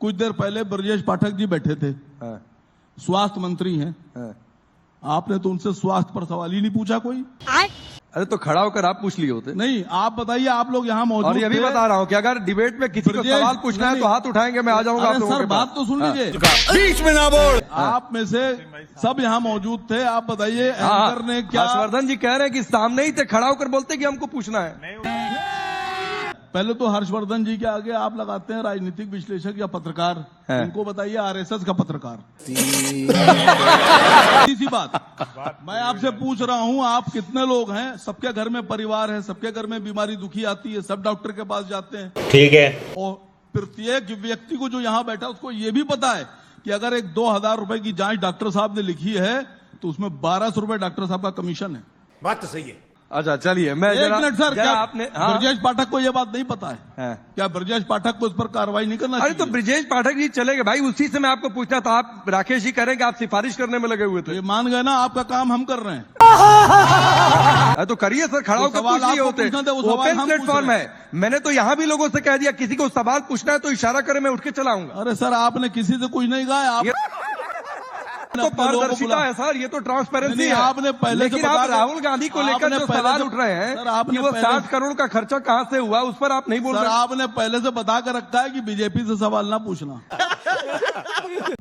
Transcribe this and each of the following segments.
कुछ देर पहले ब्रजेश पाठक जी बैठे थे, स्वास्थ्य मंत्री हैं। आपने तो उनसे स्वास्थ्य पर सवाल ही नहीं पूछा कोई। अरे तो खड़ा होकर आप पूछ लिए होते। नहीं, आप बताइए, आप लोग यहाँ मौजूद और ये भी बता रहा हूँ कि अगर डिबेट में किसी को सवाल पूछना है तो हाथ उठाएंगे, मैं आ जाऊंगा आप लोगों सर के पास। बात तो सुन लीजिए, बीच में ना बोल। आप में से सब यहाँ मौजूद थे। आप बताइए एंकर ने क्या। हर्षवर्धन जी कह रहे हैं कि सामने ही थे, खड़ा होकर बोलते कि हमको पूछना है। पहले तो हर्षवर्धन जी के आगे आप लगाते हैं राजनीतिक विश्लेषक या पत्रकार। इनको बताइए आरएसएस का पत्रकार। इसी बात मैं आपसे पूछ रहा हूं, आप कितने लोग हैं? सबके घर में परिवार है, सबके घर में बीमारी दुखी आती है, सब डॉक्टर के पास जाते हैं। ठीक है। और प्रत्येक व्यक्ति को जो यहाँ बैठा उसको ये भी पता है कि अगर एक 2000 रुपए की जांच डॉक्टर साहब ने लिखी है तो उसमें 1200 रुपए डॉक्टर साहब का कमीशन है। बात तो सही है। अच्छा चलिए, मैं एक मिनट सर, क्या आपने ब्रजेश पाठक को यह बात नहीं पता है? क्या ब्रजेश पाठक को इस पर कार्रवाई नहीं करना चाहिए? अरे तो ब्रजेश पाठक जी चले गए भाई, उसी से मैं आपको पूछना था। आप राकेश जी करेंगे, आप सिफारिश करने में लगे हुए थे। ये मान गए ना, आपका काम हम कर रहे हैं। तो करिए सर, खड़ा होकर पूछ लिए होते। ओपन प्लेटफॉर्म है। मैंने तो यहाँ भी लोगों से कह दिया, किसी को सवाल पूछना है तो इशारा करें, मैं उठ के चलाऊंगा। अरे सर, आपने किसी से कुछ नहीं कहा। आप तो पारदर्शिता है सर, ये तो ट्रांसपेरेंसी है। आपने पहले लेकिन आप राहुल गांधी को लेकर जो सवाल उठ रहे हैं कि वो 60 करोड़ का खर्चा कहां से हुआ, उस पर आप नहीं बोल रहे। आपने पहले से बता कर रखा है कि बीजेपी से सवाल ना पूछना।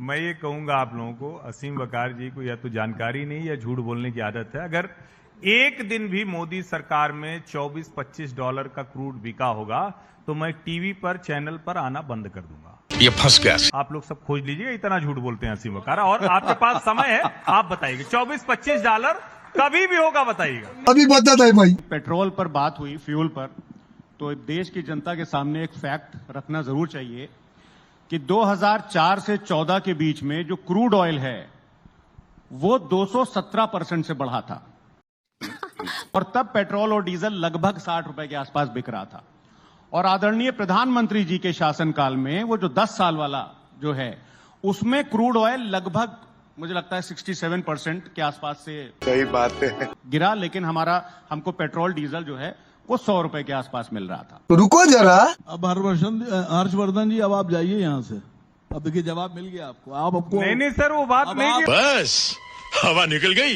मैं ये कहूंगा आप लोगों को, असीम वकार जी को या तो जानकारी नहीं या झूठ बोलने की आदत है। अगर एक दिन भी मोदी सरकार में 24-25 डॉलर का क्रूड बिका होगा तो मैं टीवी पर, चैनल पर आना बंद कर दूंगा। ये फंस गया। आप लोग सब खोज लीजिए, इतना झूठ बोलते हैं असीम वकार। और आपके पास समय है, आप बताइए 24-25 डॉलर कभी भी होगा, बताइएगा। अभी बता था भाई। पेट्रोल पर बात हुई, फ्यूल पर, तो देश की जनता के सामने एक फैक्ट रखना जरूर चाहिए कि 2004 से 14 के बीच में जो क्रूड ऑयल है वो 217% से बढ़ा था, और तब पेट्रोल और डीजल लगभग 60 रुपए के आसपास बिक रहा था। और आदरणीय प्रधानमंत्री जी के शासनकाल में वो जो 10 साल वाला जो है उसमें क्रूड ऑयल लगभग मुझे लगता है 67% के आसपास से सही बात है गिरा, लेकिन हमको पेट्रोल डीजल जो है वो 100 रुपए के आसपास मिल रहा था। तो रुको जरा। अब हर्षवर्धन जी, अब आप जाइए यहाँ से। अब देखिए जवाब मिल गया आपको। आपको नहीं सर, वो बात नहीं। बस हवा निकल गई।